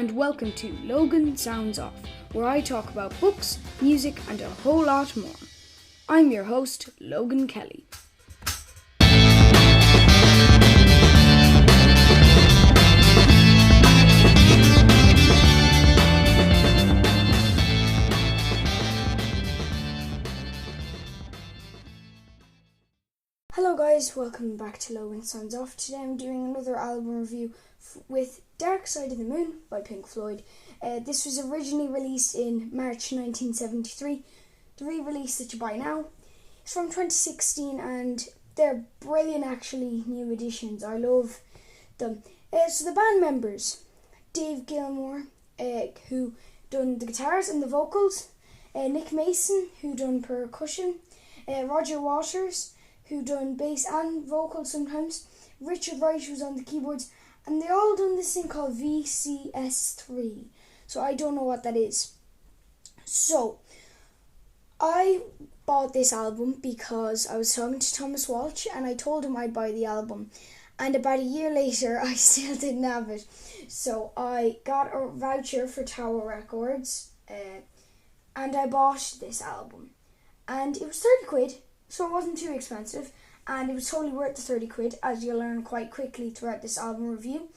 and welcome to Logan Sounds Off, where I talk about books, music, and a whole lot more. I'm your host, Logan Kelly. Hello guys, welcome back to Logan Sounds Off. Today I'm doing another album review with Dark Side of the Moon by Pink Floyd. This was originally released in March 1973. The re-release that you buy now is from 2016 and they're brilliant, actually, new additions. I love them. So the band members, Dave Gilmour, who done the guitars and the vocals, Nick Mason, who done percussion, Roger Waters, who done bass and vocals sometimes, Richard Wright, who's on the keyboards, and they all done this thing called VCS3. So I don't know what that is. So I bought this album because I was talking to Thomas Walsh and I told him I'd buy the album. And about a year later, I still didn't have it. So I got a voucher for Tower Records and I bought this album. And it was 30 quid. So it wasn't too expensive, and it was totally worth the 30 quid, as you'll learn quite quickly throughout this album review.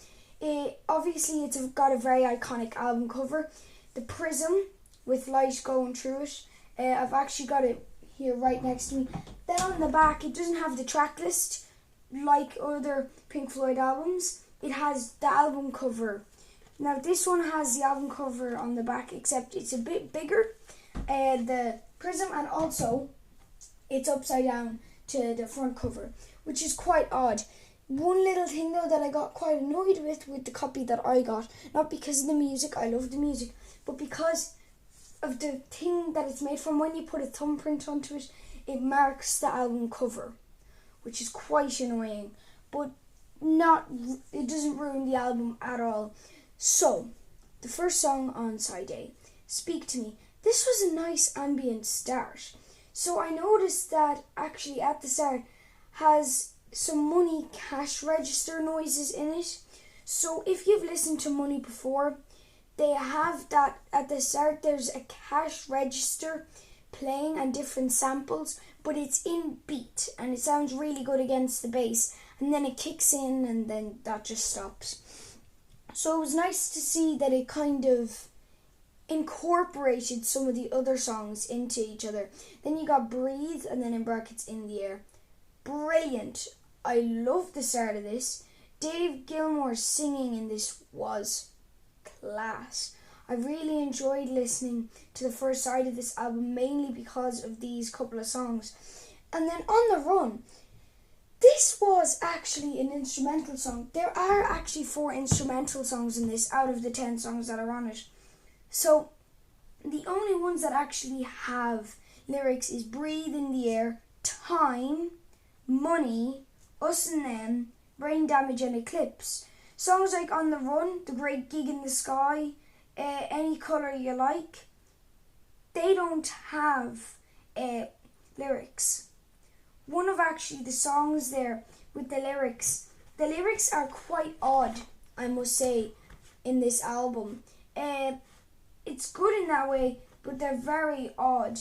Obviously, it's got a very iconic album cover, the prism with light going through it. I've actually got it here right next to me. Then on the back, it doesn't have the track list like other Pink Floyd albums. It has the album cover. Now, this one has the album cover on the back, except it's a bit bigger, the prism, and also it's upside down to the front cover, which is quite odd. One little thing though that I got quite annoyed with the copy that I got, not because of the music, I love the music, but because of the thing that it's made from. When you put a thumbprint onto it, it marks the album cover, which is quite annoying, but it doesn't ruin the album at all. So, the first song on side A, Speak to Me. This was a nice ambient start. So I noticed that actually at the start has some money cash register noises in it. So if you've listened to Money before, they have that at the start. There's a cash register playing and different samples, but it's in beat and it sounds really good against the bass. And then it kicks in and then that just stops. So it was nice to see that it kind of incorporated some of the other songs into each other. Then you got Breathe and then in brackets In the Air. Brilliant. I love the start of this. Dave Gilmour's singing in this was class. I really enjoyed listening to the first side of this album, mainly because of these couple of songs. And then On the Run, this was actually an instrumental song. There are actually 4 instrumental songs in this out of the 10 songs that are on it. So, the only ones that actually have lyrics is Breathe, In the Air, Time, Money, Us and Them, Brain Damage and Eclipse. Songs like On the Run, The Great Gig in the Sky, Any Colour You Like, they don't have lyrics. One of actually the songs there with the lyrics are quite odd, I must say, in this album. It's good in that way, but they're very odd.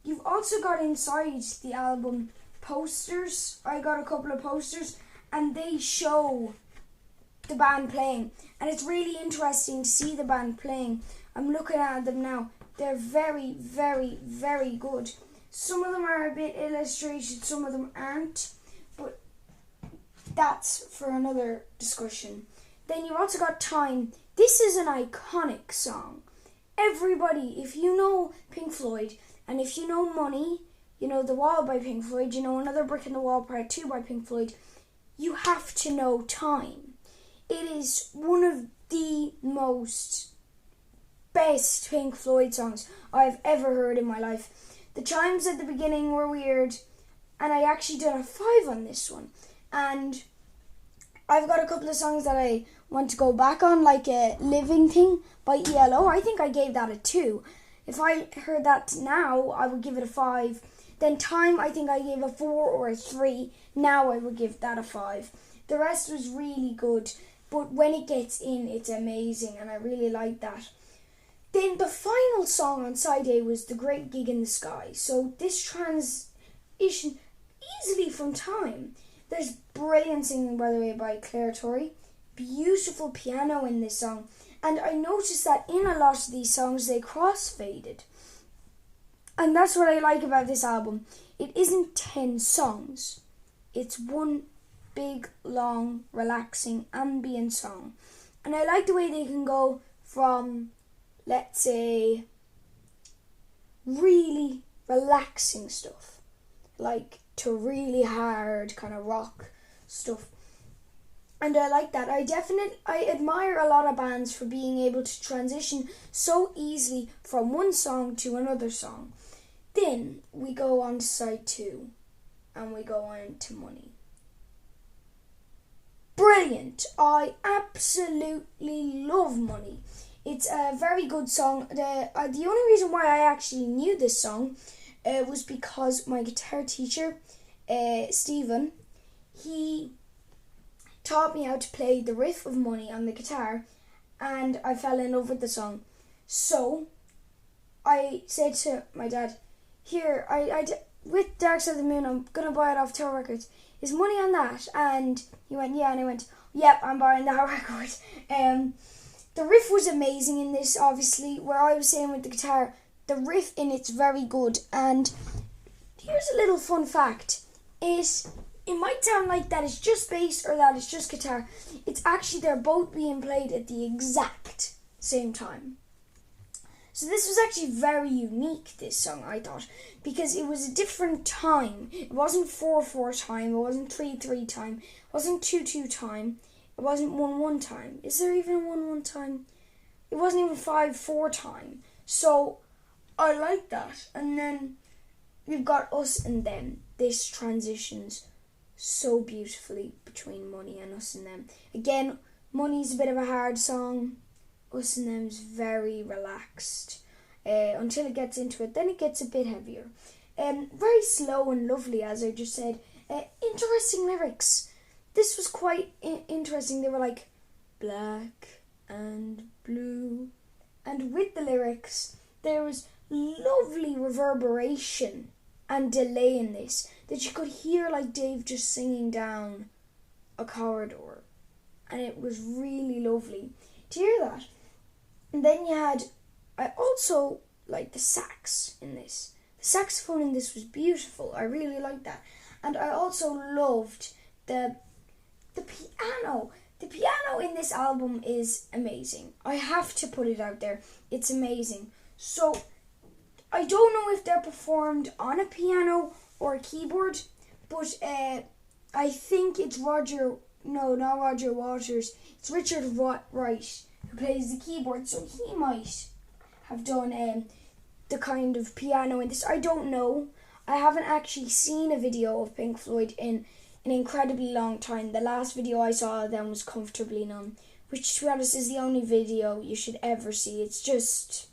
You've also got inside the album posters. I got a couple of posters and they show the band playing. And it's really interesting to see the band playing. I'm looking at them now. They're very, very, very good. Some of them are a bit illustrated, some of them aren't. But that's for another discussion. Then you also got Time. This is an iconic song. Everybody, if you know Pink Floyd, and if you know Money, you know The Wall by Pink Floyd, you know Another Brick in the Wall Part 2 by Pink Floyd, you have to know Time. It is one of the most best Pink Floyd songs I've ever heard in my life. The chimes at the beginning were weird, and I actually did a 5 on this one. And I've got a couple of songs that I want to go back on, like a Living Thing by ELO. I think I gave that a 2. If I heard that now, I would give it a 5. Then Time, I think I gave a 4 or a 3. Now I would give that a 5. The rest was really good. but when it gets in, it's amazing, and I really like that. Then the final song on side A was The Great Gig in the Sky. So this transition easily from time. There's brilliant singing, by the way, by Claire Torrey. Beautiful piano in this song. And I noticed that in a lot of these songs, they cross-faded. And that's what I like about this album. It isn't 10 songs. It's one big, long, relaxing, ambient song. And I like the way they can go from, let's say, really relaxing stuff, like to really hard kind of rock stuff. And I like that. I admire a lot of bands for being able to transition so easily from one song to another song. Then we go on to side 2 and we go on to Money. Brilliant. I absolutely love Money. It's a very good song. The only reason why I actually knew this song was because my guitar teacher, Stephen, he taught me how to play the riff of Money on the guitar, and I fell in love with the song. So I said to my dad, here, with Dark Side of the Moon, I'm going to buy it off Tower Records. Is Money on that? And he went, yeah. And I went, yep, I'm buying that record. The riff was amazing in this, obviously. Where I was saying with the guitar, the riff in it's very good. And here's a little fun fact. It might sound like that it's just bass or that it's just guitar. It's actually they're both being played at the exact same time. So this was actually very unique, this song, I thought, because it was a different time. It wasn't 4/4 time, it wasn't 3/3 time, it wasn't 2/2 time, it wasn't 1/1 time. Is there even a 1/1 time? It wasn't even 5/4 time. So I like that. And then we've got Us and Them. This transitions so beautifully between Money and Us and Them. Again, Money's a bit of a hard song. Us and Them's very relaxed until it gets into it. Then it gets a bit heavier. Very slow and lovely, as I just said. Interesting lyrics. This was quite interesting. They were like, black and blue. And with the lyrics, there was lovely reverberation and delay in this, that you could hear like Dave just singing down a corridor. And it was really lovely to hear that. And then I also liked the sax in this. The saxophone in this was beautiful. I really liked that. And I also loved the piano. The piano in this album is amazing. I have to put it out there. It's amazing. So I don't know if they're performed on a piano or a keyboard, but I think it's not Roger Waters. It's Richard Wright who plays the keyboard, so he might have done the kind of piano in this. I don't know. I haven't actually seen a video of Pink Floyd in an incredibly long time. The last video I saw of them was Comfortably Numb, which, to be honest, is the only video you should ever see. It's just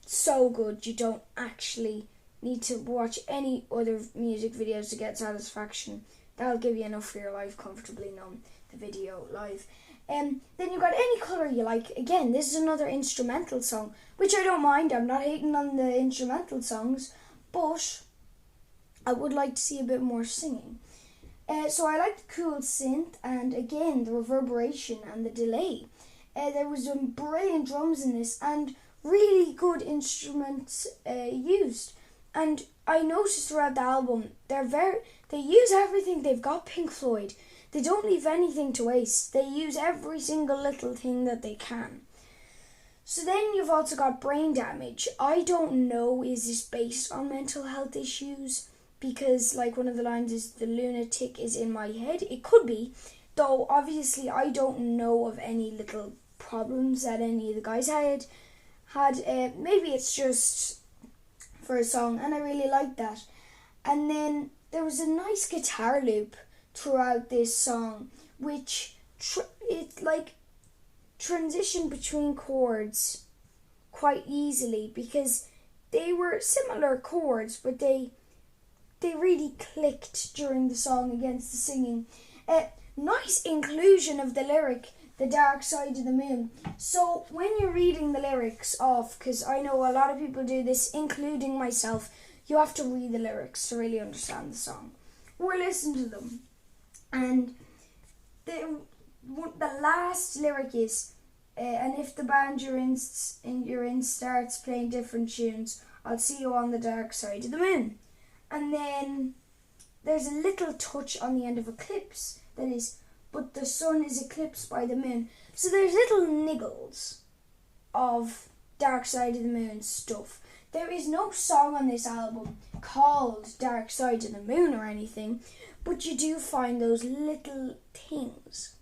so good. You don't actually need to watch any other music videos to get satisfaction. That'll give you enough for your life. Comfortably Numb, the video live. Then you've got Any Colour You Like. Again, this is another instrumental song, which I don't mind. I'm not hating on the instrumental songs, but I would like to see a bit more singing. So I like the cool synth and, again, the reverberation and the delay. There was some brilliant drums in this and really good instruments used. And I noticed throughout the album, they use everything they've got, Pink Floyd. They don't leave anything to waste. They use every single little thing that they can. So then you've also got Brain Damage. I don't know, is this based on mental health issues? Because like one of the lines is, the lunatic is in my head. It could be, though obviously I don't know of any little problems that any of the guys had. Maybe it's just for a song, and I really like that. And then there was a nice guitar loop throughout this song, which transitioned between chords quite easily, because they were similar chords, but they really clicked during the song against the singing. nice inclusion of the lyric, the dark side of the moon. So when you're reading the lyrics off, because I know a lot of people do this, including myself, you have to read the lyrics to really understand the song or listen to them. And the last lyric is, and if the band you're in starts playing different tunes, I'll see you on the dark side of the moon. And then there's a little touch on the end of eclipse that is, but the sun is eclipsed by the moon. So there's little niggles of dark side of the moon stuff. There is no song on this album called Dark Side of the Moon or anything, but you do find those little things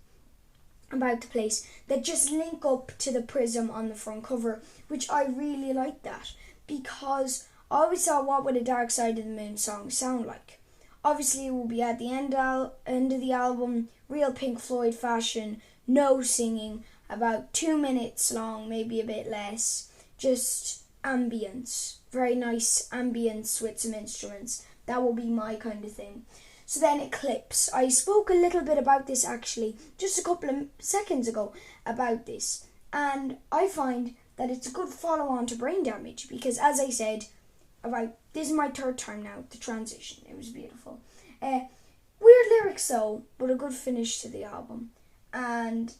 about the place that just link up to the prism on the front cover, which I really like that, because I always thought, what would a Dark Side of the Moon song sound like? Obviously it will be at the end of the album, real Pink Floyd fashion, no singing, about 2 minutes long, maybe a bit less, just ambience, very nice ambience with some instruments. That will be my kind of thing. So then Eclipse. I spoke a little bit about this actually, just a couple of seconds ago about this, and I find that it's a good follow-on to Brain Damage, because as I said, this is my third time now, the transition, it was beautiful. Weird lyrics though, but a good finish to the album, and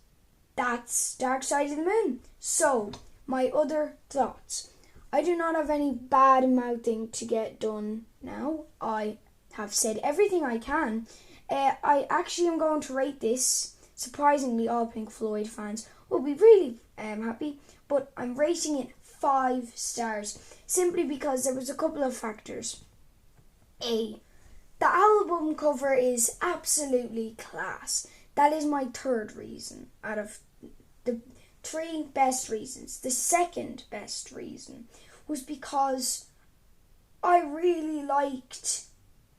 that's Dark Side of the Moon. So, my other thoughts. I do not have any bad mouthing to get done now. I have said everything I can. I actually am going to rate this. Surprisingly, all Pink Floyd fans will be really happy, but I'm rating it 5 stars, simply because there was a couple of factors. A, the album cover is absolutely class. That is my third reason out of the 3 best reasons. The second best reason was because I really liked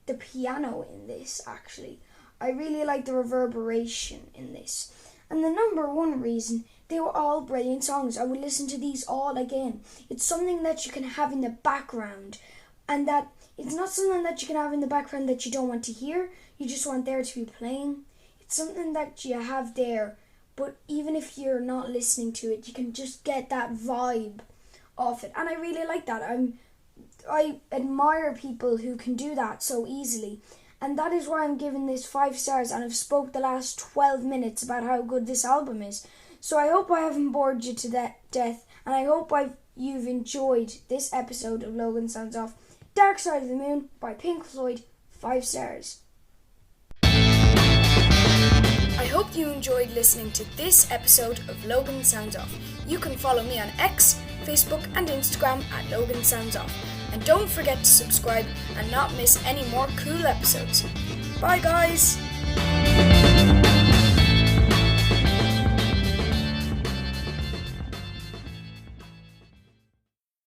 the piano in this, actually. I really liked the reverberation in this. And the number 1 reason, they were all brilliant songs. I would listen to these all again. It's something that you can have in the background, and that it's not something that you can have in the background that you don't want to hear, you just want there to be playing. It's something that you have there, but even if you're not listening to it, you can just get that vibe of it. And I really like that. I admire people who can do that so easily. And that is why I'm giving this 5 stars, and I've spoke the last 12 minutes about how good this album is. So I hope I haven't bored you to death, and I hope you've enjoyed this episode of Logan Sounds Off, Dark Side of the Moon by Pink Floyd, 5 stars. I hope you enjoyed listening to this episode of Logan Sounds Off. You can follow me on X, Facebook and Instagram at Logan Sounds Off. And don't forget to subscribe and not miss any more cool episodes. Bye guys!